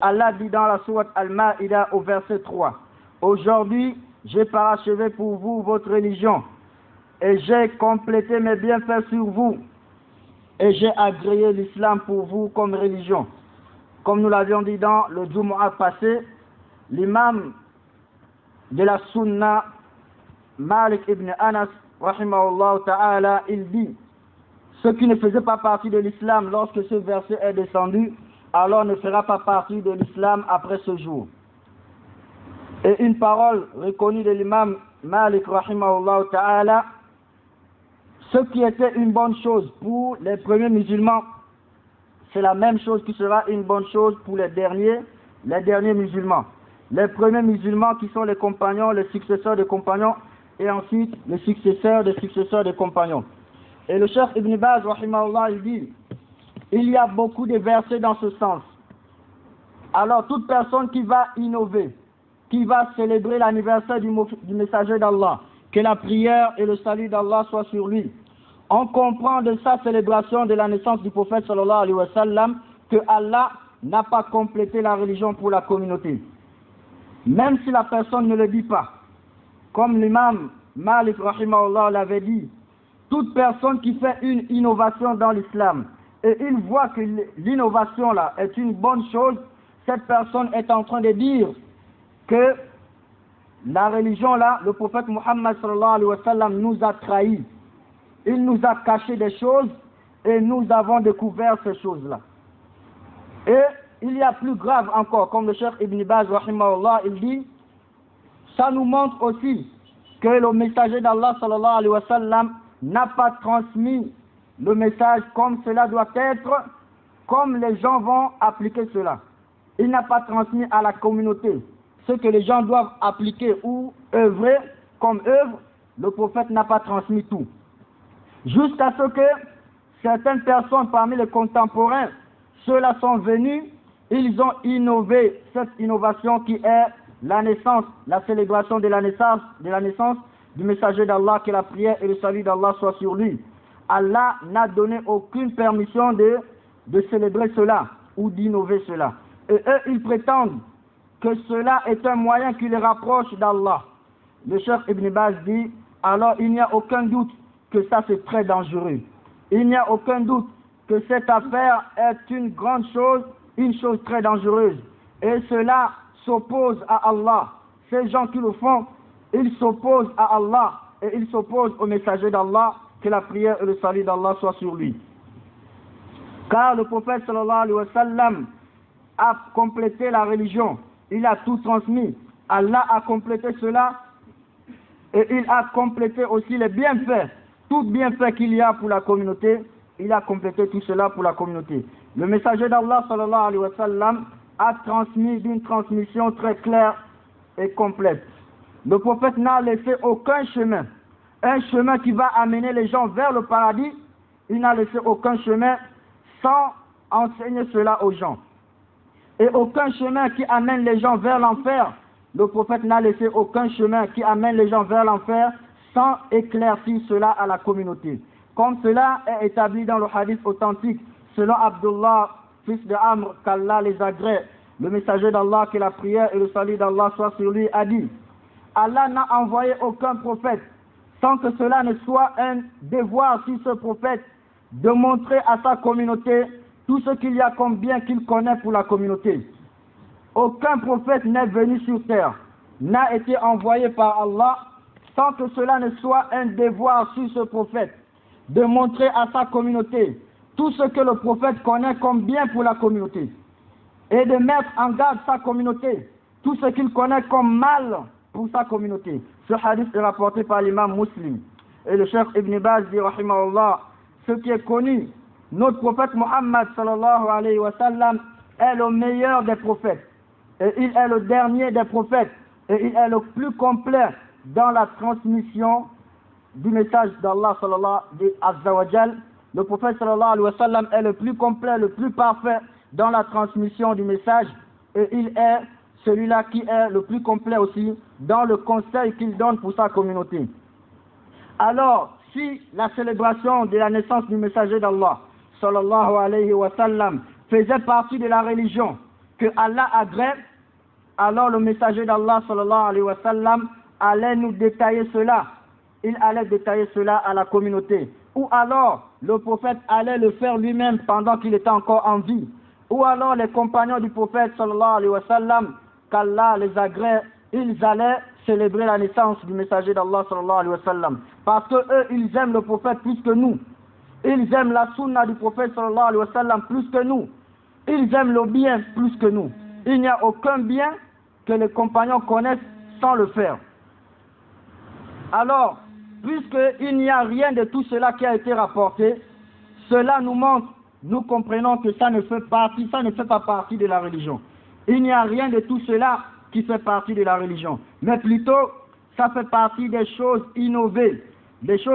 Allah dit dans la sourate Al-Ma'ida au verset 3, « Aujourd'hui, j'ai parachevé pour vous votre religion, et j'ai complété mes bienfaits sur vous, et j'ai agréé l'islam pour vous comme religion. » Comme nous l'avions dit dans le Jumu'ah passé, l'imam de la Sunna, Malik ibn Anas, rahimahullah ta'ala, il dit, ceux qui ne faisaient pas partie de l'islam lorsque ce verset est descendu, alors ne fera pas partie de l'islam après ce jour. Et une parole reconnue de l'imam Malik, rahimahullah ta'ala, ce qui était une bonne chose pour les premiers musulmans, c'est la même chose qui sera une bonne chose pour les derniers musulmans. Les premiers musulmans qui sont les compagnons, les successeurs des compagnons, et ensuite les successeurs des compagnons. Et le Cheikh Ibn Baz, rahimahullah, il dit, il y a beaucoup de versets dans ce sens. Alors toute personne qui va innover, qui va célébrer l'anniversaire du messager d'Allah, que la prière et le salut d'Allah soient sur lui, on comprend de sa célébration de la naissance du prophète sallallahu alayhi wa sallam que Allah n'a pas complété la religion pour la communauté. Même si la personne ne le dit pas. Comme l'imam Malik rahimahullah l'avait dit, toute personne qui fait une innovation dans l'islam et il voit que l'innovation là est une bonne chose, cette personne est en train de dire que la religion là, le prophète Muhammad sallallahu alayhi wa sallam nous a trahis. Il nous a caché des choses et nous avons découvert ces choses-là. Et il y a plus grave encore, comme le Cheikh Ibn Baz, rahimahullah, il dit, ça nous montre aussi que le messager d'Allah, sallallahu alayhi wa sallam, n'a pas transmis le message comme cela doit être, comme les gens vont appliquer cela. Il n'a pas transmis à la communauté ce que les gens doivent appliquer ou œuvrer comme œuvre, le prophète n'a pas transmis tout. Jusqu'à ce que certaines personnes parmi les contemporains, ceux-là sont venus, ils ont innové cette innovation qui est la naissance, la célébration de la naissance du messager d'Allah, que la prière et le salut d'Allah soient sur lui. Allah n'a donné aucune permission de célébrer cela ou d'innover cela. Et eux, ils prétendent que cela est un moyen qui les rapproche d'Allah. Le Cheikh Ibn Baz dit, alors il n'y a aucun doute que ça c'est très dangereux. Il n'y a aucun doute que cette affaire est une grande chose, une chose très dangereuse. Et cela s'oppose à Allah. Ces gens qui le font, ils s'opposent à Allah et ils s'opposent au messager d'Allah, que la prière et le salut d'Allah soient sur lui. Car le prophète sallallahu alayhi wa sallam a complété la religion, il a tout transmis. Allah a complété cela et il a complété aussi les bienfaits. Tout bienfait qu'il y a pour la communauté, il a complété tout cela pour la communauté. Le messager d'Allah sallallahu alayhi wa sallam a transmis d'une transmission très claire et complète. Le prophète n'a laissé aucun chemin, un chemin qui va amener les gens vers le paradis. Il n'a laissé aucun chemin sans enseigner cela aux gens. Et aucun chemin qui amène les gens vers l'enfer. Le prophète n'a laissé aucun chemin qui amène les gens vers l'enfer sans éclaircir cela à la communauté. Comme cela est établi dans le hadith authentique, selon Abdullah, fils de Amr, qu'Allah les agrée, le messager d'Allah, que la prière et le salut d'Allah soient sur lui, a dit, Allah n'a envoyé aucun prophète sans que cela ne soit un devoir sur ce prophète de montrer à sa communauté tout ce qu'il y a comme bien qu'il connaît pour la communauté. Aucun prophète n'est venu sur terre, n'a été envoyé par Allah sans que cela ne soit un devoir sur ce prophète de montrer à sa communauté tout ce que le prophète connaît comme bien pour la communauté et de mettre en garde sa communauté, tout ce qu'il connaît comme mal pour sa communauté. Ce hadith est rapporté par l'imam Muslim. Et le Cheikh Ibn Baz dit, rahimahullah, ce qui est connu, notre prophète Muhammad sallallahu alayhi wa sallam est le meilleur des prophètes. Et il est le dernier des prophètes. Et il est le plus complet dans la transmission du message d'Allah sallallahu azza wa jal. Le prophète sallallahu alayhi wa sallam est le plus complet, le plus parfait dans la transmission du message. Et il est celui-là qui est le plus complet aussi dans le conseil qu'il donne pour sa communauté. Alors, si la célébration de la naissance du messager d'Allah sallallahu alayhi wa sallam faisait partie de la religion, que Allah agrée, alors le messager d'Allah sallallahu alayhi wa sallam allait nous détailler cela. Il allait détailler cela à la communauté. Ou alors, le prophète allait le faire lui-même pendant qu'il était encore en vie. Ou alors, les compagnons du prophète sallallahu alayhi wa sallam, qu'Allah les agrée, ils allaient célébrer la naissance du messager d'Allah sallallahu alayhi wa sallam. Parce que eux, ils aiment le prophète plus que nous. Ils aiment la sunna du prophète sallallahu alayhi wa sallam plus que nous. Ils aiment le bien plus que nous. Il n'y a aucun bien que les compagnons connaissent sans le faire. Alors, puisqu'il n'y a rien de tout cela qui a été rapporté, cela nous montre, nous comprenons que ça ne fait pas partie de la religion. Il n'y a rien de tout cela qui fait partie de la religion. Mais plutôt, ça fait partie des choses innovées, des choses